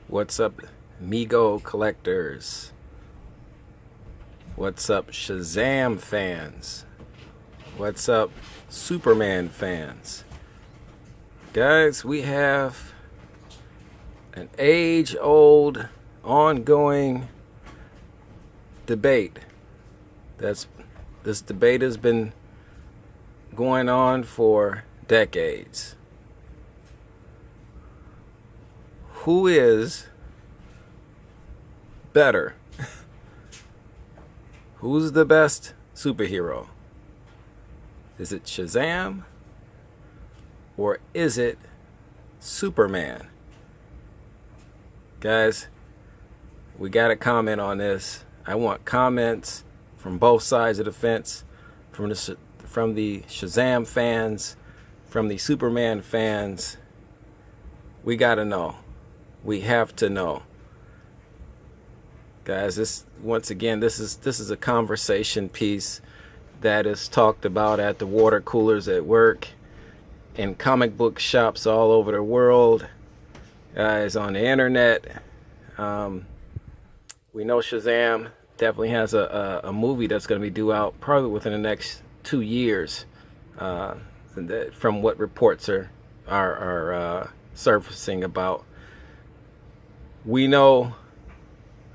What's up, Migo collectors? What's up, Shazam fans? What's up, Superman fans? Guys, we have an age-old, ongoing debate. This debate has been going on for decades. Who is better? Who's the best superhero? Is it Shazam or is it Superman? Guys, we got to comment on this. I want comments from both sides of the fence, from the Shazam fans, from the Superman fans. We got to know. We have to know. Guys, this is a conversation piece that is talked about at the water coolers at work, in comic book shops all over the world, guys, on the internet. We know Shazam definitely has a movie that's going to be due out probably within the next 2 years, from what reports are surfacing about. We know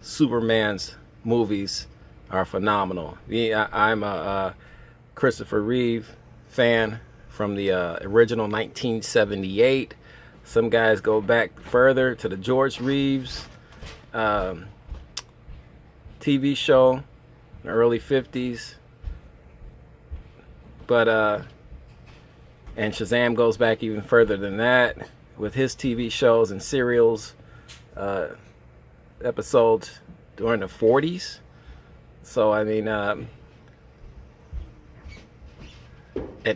Superman's movies are phenomenal. I'm a Christopher Reeve fan from the original 1978. Some guys go back further to the George Reeves TV show in the early 50s. But and Shazam goes back even further than that with his TV shows and serials, episodes during the 40s. So I mean, an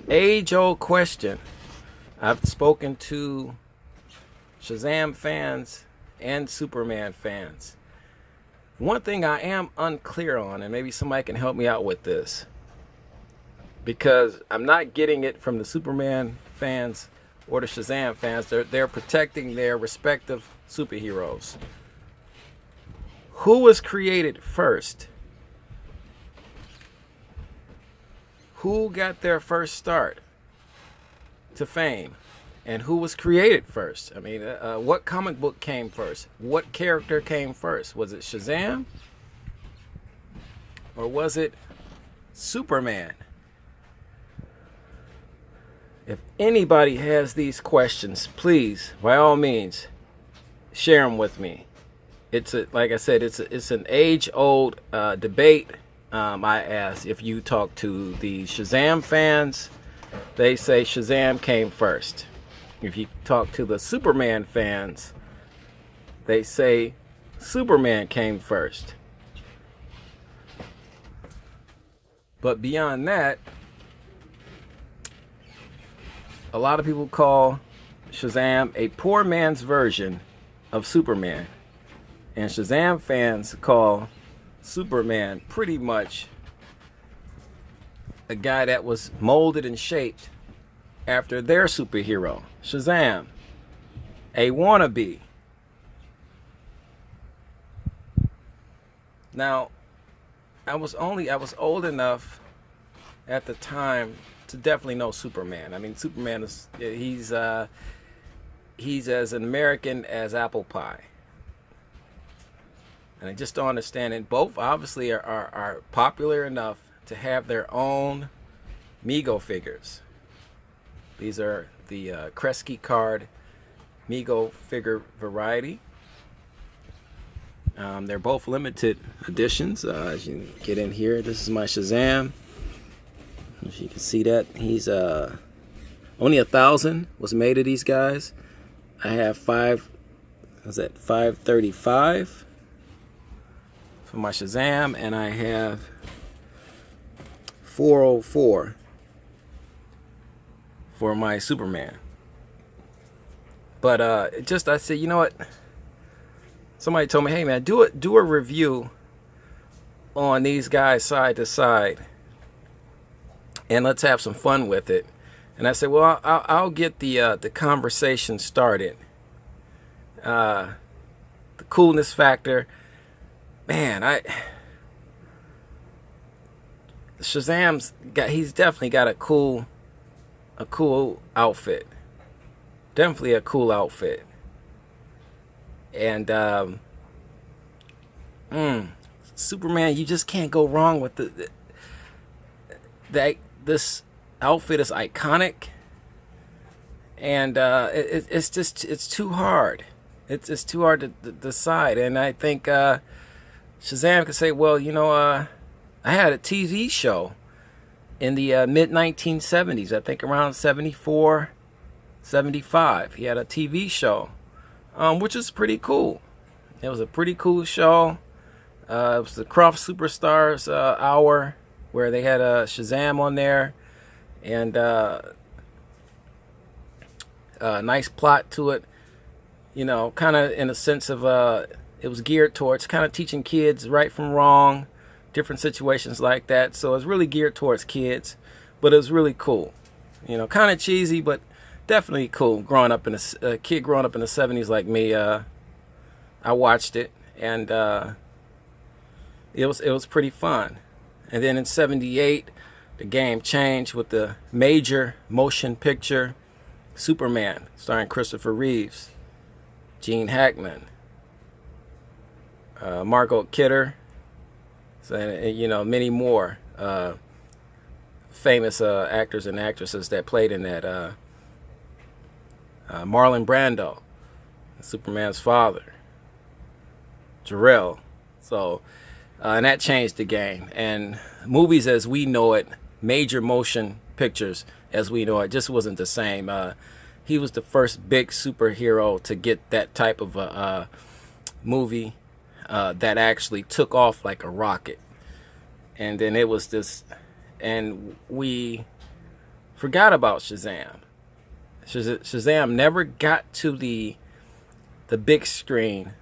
age-old question. I've spoken to Shazam fans and Superman fans. One thing I am unclear on, and maybe somebody can help me out with this, because I'm not getting it from the Superman fans or the Shazam fans. They're protecting their respective superheroes. Who was created first? Who got their first start to fame? And who was created first? I mean, what comic book came first? What character came first? Was it Shazam? Or was it Superman? If anybody has these questions, please, by all means, share them with me. Like I said, it's an age-old debate. I asked, if you talk to the Shazam fans, they say Shazam came first. If you talk to the Superman fans, they say Superman came first. But beyond that, a lot of people call Shazam a poor man's version of Superman. And Shazam fans call Superman pretty much a guy that was molded and shaped after their superhero, Shazam, a wannabe. Now, I was old enough at the time to definitely know Superman. I mean, Superman he's as an American as apple pie. And I just don't understand it. Both obviously are popular enough to have their own Migo figures. These are the KRESGE card Migo figure variety. They're both limited editions. As you get in here, this is my Shazam. If you can see that, he's only 1,000 was made of these guys. I have 535 for my Shazam, and I have 404 for my Superman. But I said, you know what? Somebody told me, hey man, do a review on these guys side to side, and let's have some fun with it. And I said, well, I'll get the conversation started. coolness factor, man, he's definitely got a cool outfit. Definitely a cool outfit. And Superman, you just can't go wrong with this outfit is iconic, and it's too hard. It's too hard to decide. And I think Shazam could say, well, I had a TV show in the mid 1970s. I think around 74, 75. He had a TV show, which is pretty cool. It was a pretty cool show. It was the Croft Superstars hour, where they had Shazam on there, and nice plot to it. Kind of in a sense of it was geared towards kind of teaching kids right from wrong, different situations like that. So it's really geared towards kids, but it was really cool. Kind of cheesy, but definitely cool. A kid growing up in the 70s like me, I watched it, and it was pretty fun. And then in 78, the game changed with the major motion picture Superman, starring Christopher Reeves, Gene Hackman, Margot Kidder, and many more famous actors and actresses that played in that. Marlon Brando, Superman's father, Jor-El. So, and that changed the game. And movies as we know it, major motion pictures as we know it, just wasn't the same. He was the first big superhero to get that type of a movie that actually took off like a rocket. And then it was this, and we forgot about Shazam. Shazam never got to the big screen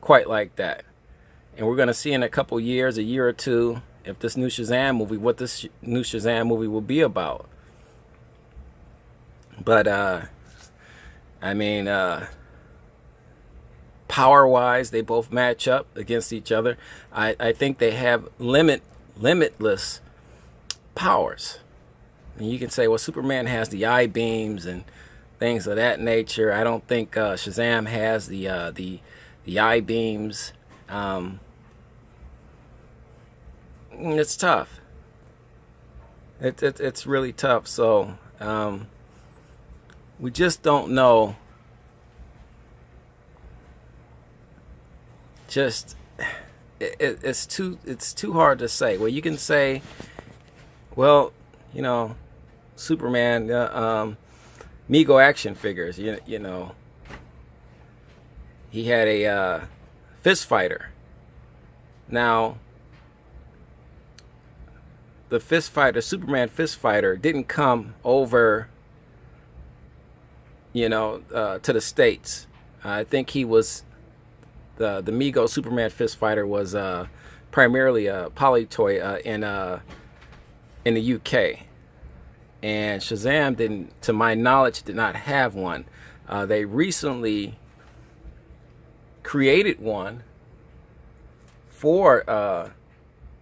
quite like that. And we're going to see in a couple years, a year or two, if this new Shazam movie, what this new Shazam movie will be about. But, power-wise, they both match up against each other. I think they have limitless powers. And you can say, well, Superman has the I-beams and things of that nature. I don't think Shazam has the I-beams. It's tough. It's really tough. So we just don't know. It's too hard to say. Well, you can say, well, Superman, Mego action figures. He had a fist fighter. Now, the Superman fist fighter didn't come over, to the States. I think he was, the Mego Superman fist fighter was primarily a poly toy in the UK. And Shazam to my knowledge, did not have one. They recently created one for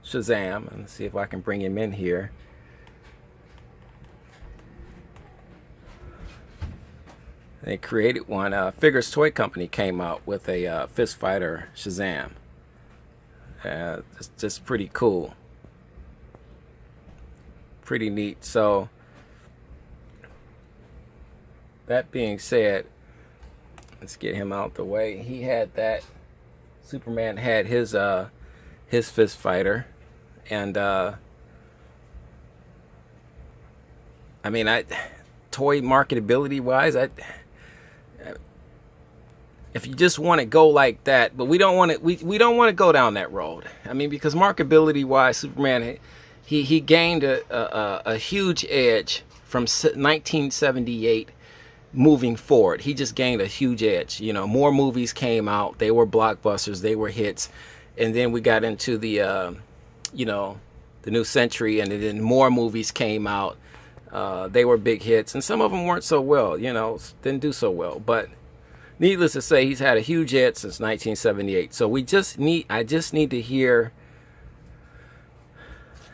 Shazam. Let's see if I can bring him in here. They created one. Figures Toy Company came out with a fist fighter Shazam. It's just pretty cool. Pretty neat. So, that being said, let's get him out the way. He had that. Superman had his fist fighter, and toy marketability wise, if you just want to go like that, but we don't want to. We don't want to go down that road. Because marketability wise, Superman, he gained a huge edge from 1978. Moving forward, he just gained a huge edge. More movies came out. They were blockbusters. They were hits. And then we got into the, the new century, and then more movies came out. They were big hits, and some of them weren't so well. Didn't do so well. But needless to say, he's had a huge hit since 1978. So I just need to hear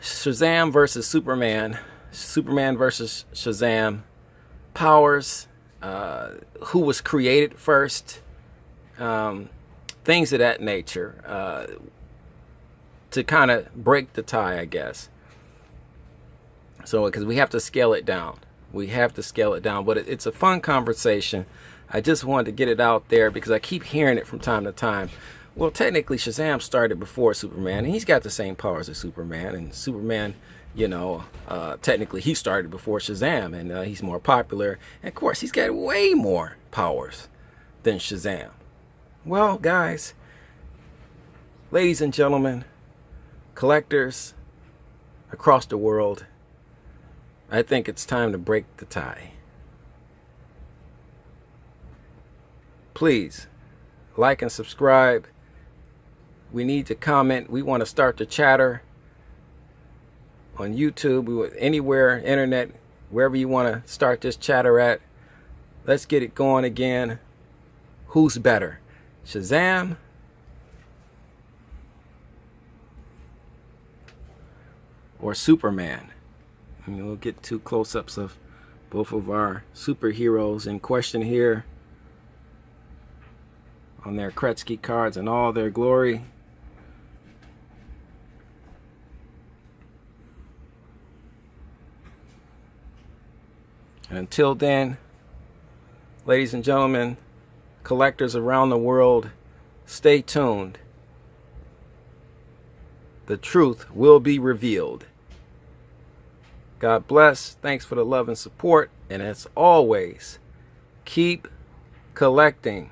Shazam versus Superman, Superman versus Shazam, powers, who was created first, things of that nature, to kind of break the tie, I guess. So, because we have to scale it down. We have to scale it down. But it's a fun conversation. I just wanted to get it out there because I keep hearing it from time to time. Well, technically, Shazam started before Superman, and he's got the same powers as Superman. And Superman, you know, technically he started before Shazam, and he's more popular. And of course, he's got way more powers than Shazam. Well, guys, ladies and gentlemen, collectors across the world, I think it's time to break the tie. Please like and subscribe. We need to comment. We want to start the chatter on YouTube, anywhere, internet, wherever you want to start this chatter at. Let's get it going again. Who's better, Shazam or Superman? And we'll get two close-ups of both of our superheroes in question here on their KRESGE cards in all their glory. And until then, ladies and gentlemen, collectors around the world, stay tuned. The truth will be revealed. God bless. Thanks for the love and support. And as always, keep collecting.